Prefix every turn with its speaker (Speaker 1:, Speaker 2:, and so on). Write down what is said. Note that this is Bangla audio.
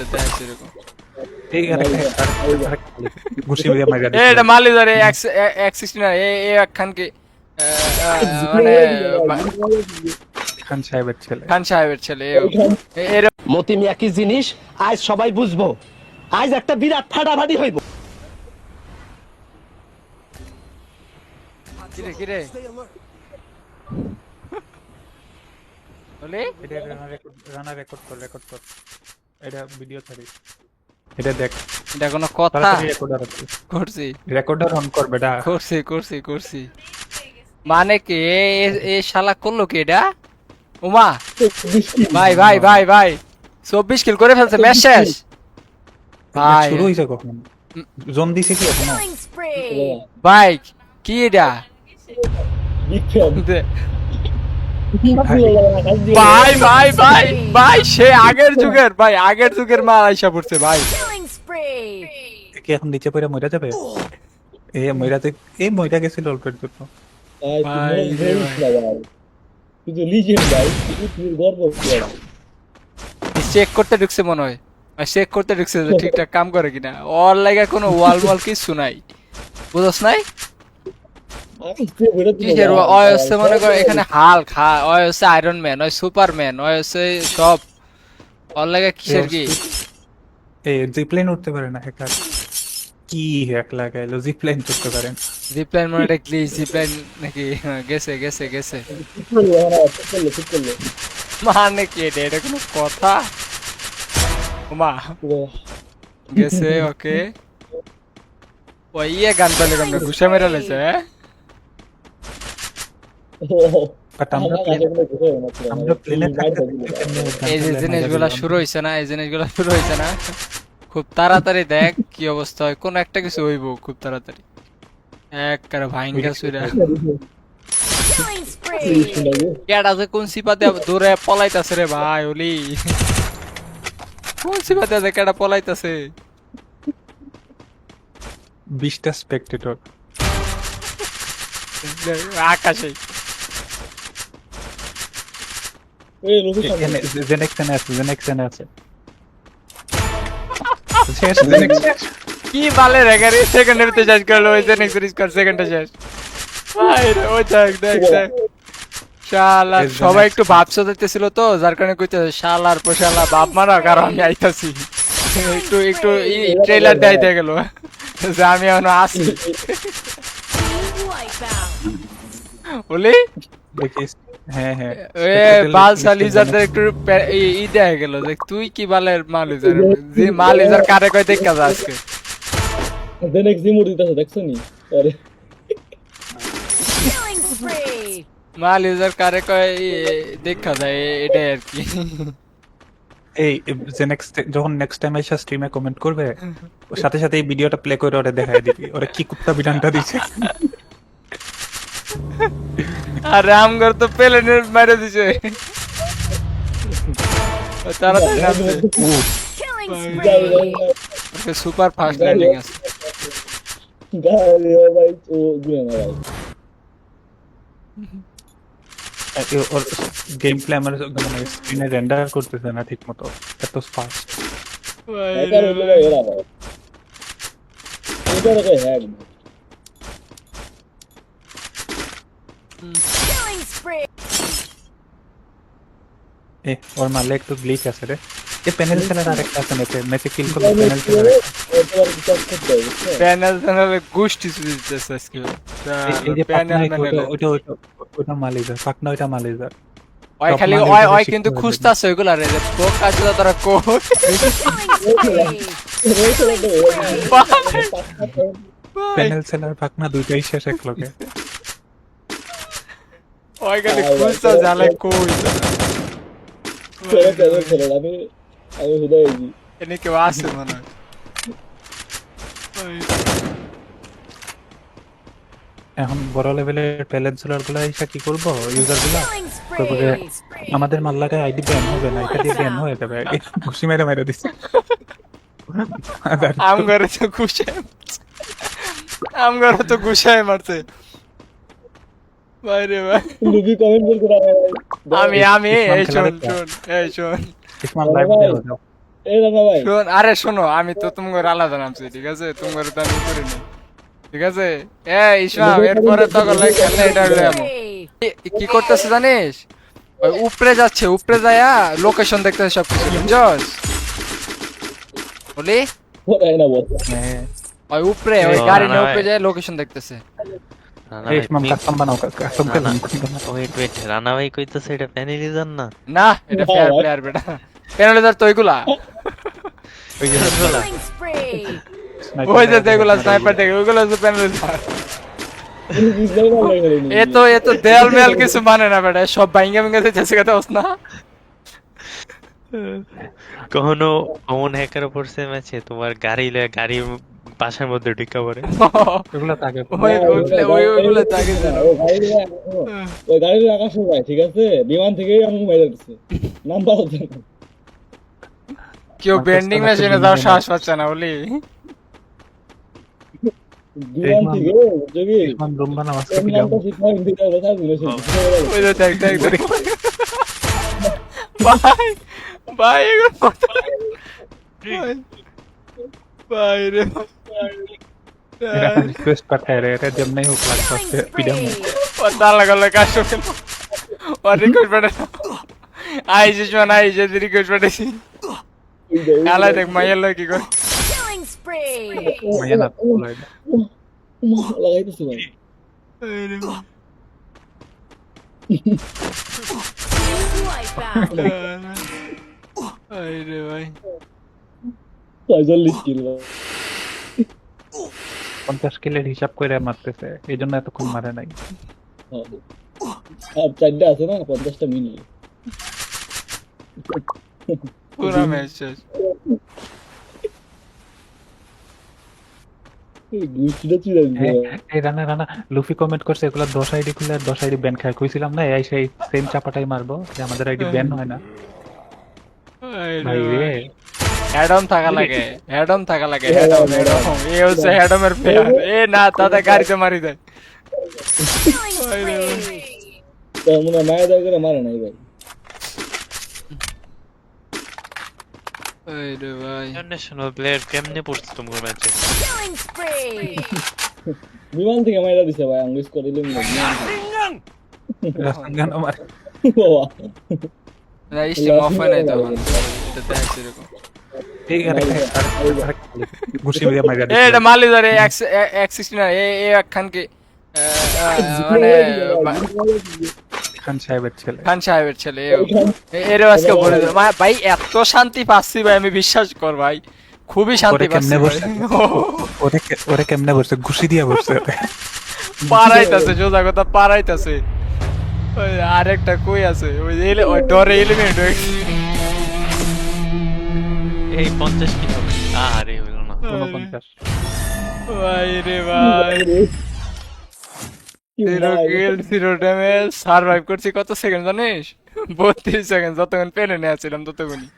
Speaker 1: এটা দেখাচ্ছে এরকম।
Speaker 2: এই ঘুষি মেরে মাইরা
Speaker 1: এ এটা মালিজার X69 এ খান কি মানে
Speaker 2: খান সাহেবের ছেলে।
Speaker 1: খান সাহেবের ছেলে এর
Speaker 3: মতিম একই জিনিস আজ সবাই বুঝবো আজ একটা বিরাট ফাটাফাটি হইব
Speaker 1: কিরে কিরে বলে
Speaker 2: এটা রানা রেকর্ড কর এটা ভিডিও ছাড়ি এটা দেখ
Speaker 1: এটা কোনো কথা
Speaker 2: তাড়াতাড়ি রেকর্ডার আছে
Speaker 1: করছি
Speaker 2: রেকর্ডার অন কর বেটা
Speaker 1: করছি মানে কি এ শালা করলো কি এটা উমা ভাই 24 কিল করে ফেলছে ম্যাচ শেষ ভাই
Speaker 2: শুরু হইছে কখন জোন দিছে কি এখনো
Speaker 1: ভাই কি এটা ভাই সে আগের যুগের মাল আইসা পড়ছে ভাই
Speaker 2: কি এখন নিচে পড়ে মইরা যাবে মইরা গেছিল অল্পের জন্য
Speaker 1: চেক করতে ঢুকছে মনে হয় চেক করতে ঢুকছে যে ঠিকঠাক কাম করে কিনা ওর লাগা কোনো ওয়াল কিছু নাই বুঝছ নাই কিসের ওই হচ্ছে মনে করো এখানে হাল্ক ওই হচ্ছে আয়রন ম্যান ওই সুপারম্যান ওই হচ্ছে সব ওর লাগা কিসের কি
Speaker 2: জিপ্লেন উঠতে পারে না হ্যাকার কি হ্যাক লাগাইলো জিপ্লেন উঠতে পারেন
Speaker 1: জিপ্লাইন মানে এটা গ্লিচ জিপ্লাইন নাকি গেছে মানে কি এটা কোনো কথা ওমা গেছে ওকে ওই গান পেলে কেমন ঘুষা মেরে লেছে এই যে জিনিসগুলা শুরু হয়েছে না খুব তাড়াতাড়ি দেখ কি অবস্থা হয় কোন একটা কিছু হইব খুব তাড়াতাড়ি একবারে ভাইঙ্গা সুইরা কেডা যে কোন সিপাতে দূরে পলাইতাছে রে ভাই ওলি কোন সিপাতে যে কেডা পলাইতাছে
Speaker 2: 20টা স্পেকটেটর
Speaker 1: আকাশে
Speaker 2: জেনেক্সনে আছে
Speaker 1: কি বালে রে গাড়ি সেকেন্ডের তো শেষ করলো ওই জেনেক্স স্কোর সেকেন্ডে শেষ ভাই রে ওই দেখ শালা সবাই একটু ভাব সাজাইতেছিল তো যার কারণে কইতেছে শালার পোশালা বাপ মারা কারণ আমি আইতাছি একটু ট্রেলার দেখাইতে গেল যে আমি এখনো আছি বলি
Speaker 2: হ্যাঁ
Speaker 1: বালসা লিজারদের একটু ই দেখা গেল যে তুই কি বালের মাল লিজার যে মাল লিজার কারে কয় দেখা যা আজকে মাল লিজার কারে কয় দেখা যায় এটাই আর কি
Speaker 2: এই যে যখন নেক্সট টাইম আইসা স্ট্রিমে কমেন্ট করবে ওর সাথে সাথে এই ভিডিওটা প্লে করে ওরে দেখায় দিবি ওরে কি কুত্তা বিধানটা দিছে
Speaker 1: আর রামগড় তো প্লেনের মেরে দিছে তাড়াতাড়ি নামছে সুপার ফাস্ট ল্যান্ডিং আছে
Speaker 2: ওর গেম প্লে আমার মানে স্ক্রিনে রেন্ডার করতেছে না ঠিক মতো এত ফাস্ট ওর মারলে একটু গ্লিচ আছে রে এই প্যানেল সেলার আরেকটা আছে মেসে কিল করলে
Speaker 1: প্যানেল গোষ্ঠী দিতেছে আজকে
Speaker 2: এই যে প্যানেল ওটা মালিজার পাকনা ওটা মালিজার
Speaker 1: ওই খালি ওই কিন্তু খুঁজতাছে ওইগুলা রে কোক আছে তোরা কোক
Speaker 2: প্যানেল সেলার পাকনা দুইটাই শেষ এক লগে
Speaker 1: ওই খালি খুঁজতা জালে কই আমি হুদাই এনে কেউ আসে মনে হয়
Speaker 2: এখন বড় লেভেলের প্যালেট সেলার গুলা এসে কি করবো ইউজার গুলা তারপরে আমাদের মাল্লাকায় আইডি ব্যান হবে না এটা দিয়ে ব্যান হয়ে যাবে খুশি মেরে দিচ্ছে
Speaker 1: আমগরে তো গুছায় মারছে বাইরে ভাই
Speaker 4: লুবি কমেন্ট বল করা
Speaker 1: আমি এই শোন
Speaker 2: ইসমান লাইভ দেও
Speaker 4: এই রানা ভাই
Speaker 1: আরে শোনো, আমি তো তোমার আলাদা নামছি, ঠিক আছে? তোমার তো আমি করি নাই, ঠিক আছে? ইসমাম, এরপরে তখন খেললে এটা হলো এমন। কি করতেছে জানিস? ওই উপরে যাচ্ছে, উপরে যায়া লোকেশন দেখতেছে সবকিছু, বুঝছস? বলি
Speaker 4: পড়ায় না বল
Speaker 2: হ্যাঁ
Speaker 1: ওই উপরে, ওই গাড়ি নিয়ে
Speaker 5: না,
Speaker 1: উপরে
Speaker 5: ভাই।
Speaker 1: যায় লোকেশন দেখতেছে।
Speaker 2: এই ইসমাম কাস্টম বানাও কাস্টম খেলুন
Speaker 5: ওয়েট রানা ভাই কইতেছে এটা প্যানেলিজার না
Speaker 1: না, এটা
Speaker 4: না,
Speaker 1: ফেয়ার
Speaker 4: ভাই।
Speaker 1: প্লেয়ার বেটা। পেনাল্টি তো ওইগুলা,
Speaker 2: ওই যে
Speaker 1: ওই যে যেগুলা স্নাইপার দেখে ওইগুলা তো পেনাল্টি।
Speaker 4: বুঝতে পারলে খেলেনি
Speaker 1: এ তো দেয়াল মেয়াল কিছু মানে না বেটা, সব বাইঙ্গা বাইঙ্গা যাচ্ছে কথা হস না।
Speaker 5: কখনো অমন হ্যাকার পড়ছে ম্যাচে তোমার গাড়ি বাসার মধ্যে ঢুকা পড়ে
Speaker 2: ওগুলো তাকে
Speaker 1: ওইগুলা তাকে ছিল।
Speaker 4: ওই গাড়ির আকাশে যায়, ঠিক আছে? বিমান থেকেই আমি মেরে দিচ্ছে নাম্বার হচ্ছে না।
Speaker 1: কেউ বেন্ডিং মেশিনে যাওয়ার সাহস পাচ্ছে না বলি।
Speaker 4: বিমান থেকে যোগী
Speaker 2: ইসমাম রুম বানাও আজকে
Speaker 4: কোন
Speaker 2: পিটাবো
Speaker 4: নামটা শিখতে হবে দিতে হবে তাই বলেছে
Speaker 1: ওই যে দেখ দেখ দেখ। ভাই ভাই এগুলো কত ভাই, ভাই রে
Speaker 2: রিকোয়েস্ট পাঠায় রে এটা যেমনি হোক লাগতো আজকে পিটাবো
Speaker 1: পতা লাগালো কাজ করল। আর রিকোয়েস্ট পাঠাই আইসিস মানে আইসে রিকোয়েস্ট পাঠাইছি। খেলা দেখ মাইয়ার লয় কি করে।
Speaker 2: মাইয়া না বলাই
Speaker 4: লাগাইতেছে ভাই
Speaker 1: রে ভাই
Speaker 4: 46 কিল ভাই
Speaker 2: 50 কিলের হিসাব করে মারতেছে এই জন্য এতক্ষণ মারে নাই
Speaker 4: আর চারটা আছে না 50টা মিনিট
Speaker 1: পুরা ম্যাচ শেষ।
Speaker 4: গুষ্টিটা চিরা দিছে
Speaker 2: এই রানা রানা লুফি কমেন্ট করছে এগুলা 10 আইডি খুলে 10 আইডি ব্যান খায় কইছিলাম না এই সেই সেম চাপাটাই মারবো যে আমাদের আইডি ব্যান হয় না ভাই রে
Speaker 1: হ্যাডম থাকা লাগে, হ্যাডম থাকা লাগে, হ্যাডম হ্যাডম এ হচ্ছে হ্যাডমের প্লেয়ার। এ না দাদা গাড়িতে মারি দেয়।
Speaker 4: তো মনে হয় মায়া দাও করে মারে নাই ভাই
Speaker 1: এই রে ভাই
Speaker 5: ইন্টারন্যাশনাল প্লেয়ার কেমনে পড়ছে তোমার ম্যাচে
Speaker 4: বিমান থেকে মাইরা দিছে ভাই আঙ্গুস করে দিলাম না
Speaker 2: রাস্তান আমার
Speaker 4: বাবা
Speaker 1: না স্টিম অফ হয় নাই তখন, এটা দেখাচ্ছে এরকম।
Speaker 2: ঠিক আছে ঘুষি মেরে মাইরা
Speaker 1: এ এটা মালি ধরে X69 এ খান কি মানে
Speaker 2: খান সাহেবের ছেলে
Speaker 1: খান সাহেবের ছেলে। এর আজকে বলে দিল ভাই এত শান্তি পাচ্ছি ভাই, আমি বিশ্বাস কর ভাই, খুবই শান্তি
Speaker 2: ওরে
Speaker 1: পাচ্ছি
Speaker 2: কেমনে
Speaker 1: ভাই।
Speaker 2: বসে ওরে কেমনে বসে ঘুষি দিয়া বসছে
Speaker 1: পারাইতাছে, সোজা কথা পারাইতাছে। ওই আরেকটা কই আছে ওই ওই ডরে এলিমেন্ট
Speaker 5: এই 50 কি হবে আরে হইলো না
Speaker 2: 49
Speaker 1: ভাই রে ভাই, 0 কিল 0 ড্যামেজ, সার্ভাইভ করছি কত সেকেন্ড জানিস? 32 সেকেন্ড, যতক্ষণ পেলে নিয়ে ছিলাম ততক্ষণই।